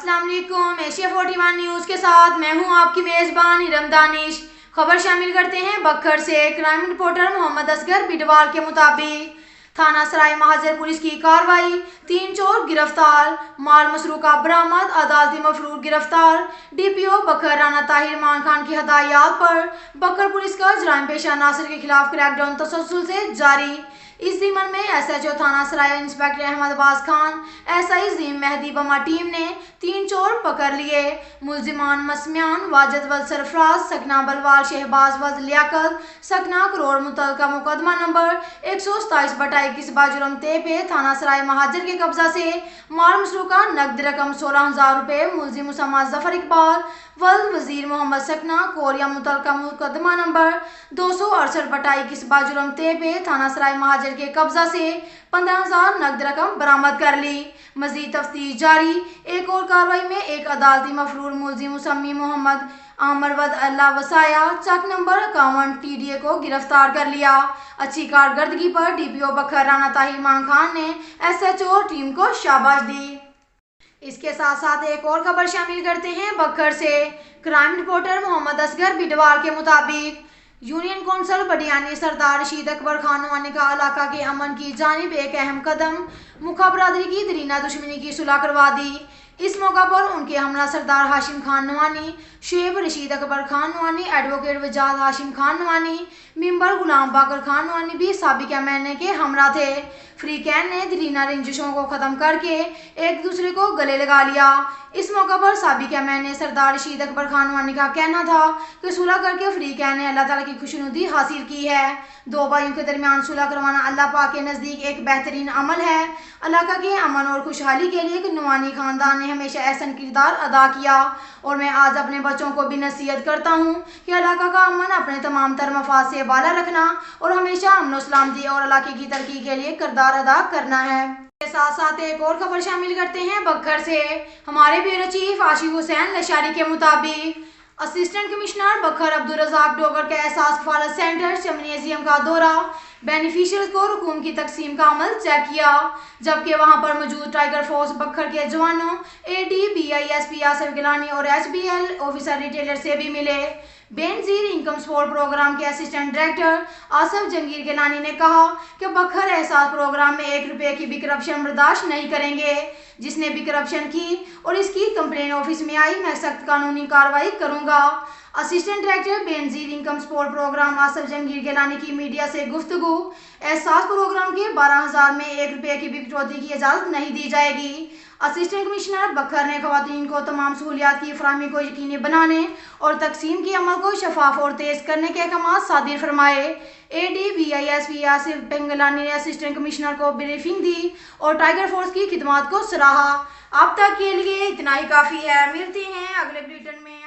अस्सलाम वालेकुम। Asia 41 news के साथ मैं हूं आपकी मेज़बान इरम दानिश। खबर शामिल करते हैं बक्खर से। क्राइम रिपोर्टर मोहम्मद असगर बिडवाल के मुताबिक थाना सराय महाजर पुलिस की कार्रवाई, 3 चोर गिरफ्तार, माल मसरूका बरामद, अदालती मफरूर गिरफ्तार। DPO बक्खर राना ताहिर मान खान की हदायत पर बक्खर पुलिस का जराइम पेशा नासिर के खिलाफ क्रैकडाउन तसलसल से जारी। इस ज़िमन में SHO थाना सराय इंस्पेक्टर अहमद अब्बास खान, SI ज़ीम मेहदी बमा टीम ने 3 चोर पकड़ लिए। मुलजिमान मसमियान वाजिद वल सरफराज, सकना बलवाल शहबाज वल लियाकत, सकना करोड़ मुतलका मुकदमा नंबर 127/21 जुर्म ते पे थाना सराय महाजर के कब्जा से माल मसरूका नकद रकम 16,000 रुपये, मुलजिम मुसम्मा जफर इकबाल वल वजीर मोहम्मद सकना कोरिया मुतलका मुकदमा नंबर 268/21 जुर्म ते पे थाना सराय महाजर के कब्जा से 15,000 नकद रकम बरामद कर ली। मजीद तफ्तीश जारी। एक और कार्रवाई में एक अदालती मफरूर मुलजिम मुसम्मी मोहम्मद आमर वद अल्लाह वसाया चक नंबर 51 TDA को गिरफ्तार कर लिया। अच्छी कारकर्दगी पर DPO बक्खर राना ताहिर मान खान ने SHO टीम को शाबाश दी। इसके साथ साथ एक और खबर शामिल करते हैं बक्खर से। क्राइम रिपोर्टर मोहम्मद असगर बिडवाल के मुताबिक यूनियन कौंसल बडियानी सरदार रशीद अकबर खान नवानी का इलाका के अमन की जानिब एक अहम कदम, मुखा बरादरी की दरीना दुश्मनी की सुलह करवा दी। इस मौका पर उनके हमला सरदार हाशिम खान नवानी, शेब रशीद अकबर खान नवानी, एडवोकेट वजाद हाशिम खान नवानी, मेंबर गुलाम बाकर खान नवानी भी साबिका महीने के हमरा थे। फ्री कैन ने दरीना रंजिशों को ख़त्म करके एक दूसरे को गले लगा लिया। इस मौका पर साबिका महीने सरदार रशीद अकबर खान नवानी का कहना था कि सुलह करके फ्री कैन ने अल्लाह ताला की खुशनुदी हासिल की है। दो भाइयों के दरमियान सुलह करवाना अल्लाह पाक के नज़दीक एक बेहतरीन अमल है। इलाका के अमन और खुशहाली के लिए नवानी खानदान ने हमेशा ऐसा किरदार अदा किया और मैं आज अपने बच्चों को भी नसीहत करता हूँ कि इलाका का अमन अपने तमाम तर मफाद से बाला रखना और हमेशा अमन सलामती और इलाके की तरक्की के लिए किरदार अदा करना है। के साथ साथ एक और खबर शामिल करते हैं बक्खर से। हमारे ब्यूरो चीफ आशिफ हुसैन लशारी के मुताबिक असिस्टेंट कमिश्नर बक्खर अब्दुल रज़ाक डोगर के एहसास कफालत सेंटर चमनियजियम का दौरा, बेनिफिशियल को रकूम की तकसीम का अमल चेक किया, जबकि वहां पर मौजूद टाइगर फोर्स बक्खर के जवानों AD BISP आसिफ गिलानी और HBL ऑफिसर रिटेलर से भी मिले। बेनजीर इनकम सपोर्ट प्रोग्राम के असिस्टेंट डायरेक्टर आसिफ जंगीर गिलानी ने कहा कि बक्खर एहसास प्रोग्राम में 1 रुपये की भी करप्शन बर्दाश्त नहीं करेंगे। जिसने भी करप्शन की और इसकी कंप्लेन ऑफिस में आई, मैं सख्त कानूनी कार्रवाई करूंगा। Assistant director Benazir income support programme Asif Jangir Gilani की मीडिया से गुफ्तगू। एहसास प्रोग्राम के 12,000 में 1 रुपये की भी कटौती की इजाज़त नहीं दी जाएगी। असिस्टेंट कमिश्नर बक्खर ने खवातीन को तमाम सहूलियात की फराहमी को यकीनी बनाने और तकसीम के अमल को शफाफ और तेज करने के अहकाम सादिर फरमाए। AD BISP आसिफ गिलानी ने असिस्टेंट कमिश्नर को ब्रीफिंग दी और टाइगर फोर्स की खिदमात को सराहा। अब तक के लिए इतना ही काफ़ी है। मिलते हैं अगले बुलेटिन में।